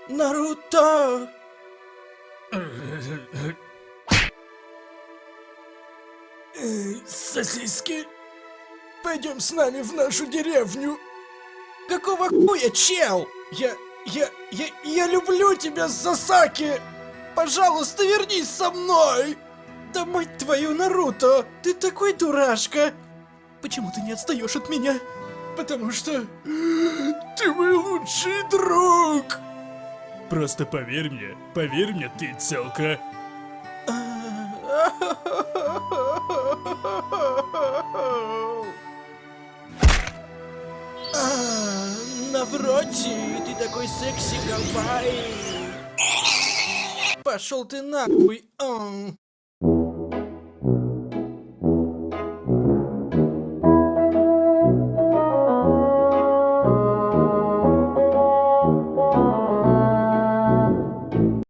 Наруто! Сосиски, пойдем с нами в нашу деревню. Какого хуя, чел? Я люблю тебя, Сасаки! Пожалуйста, вернись со мной! Да мать твою, Наруто, ты такой дурашка! Почему ты не отстаешь от меня? Потому что ты мой лучший друг! Просто поверь мне, ты целка. Навроти, ты такой секси, кавай! Пошел ты нахуй!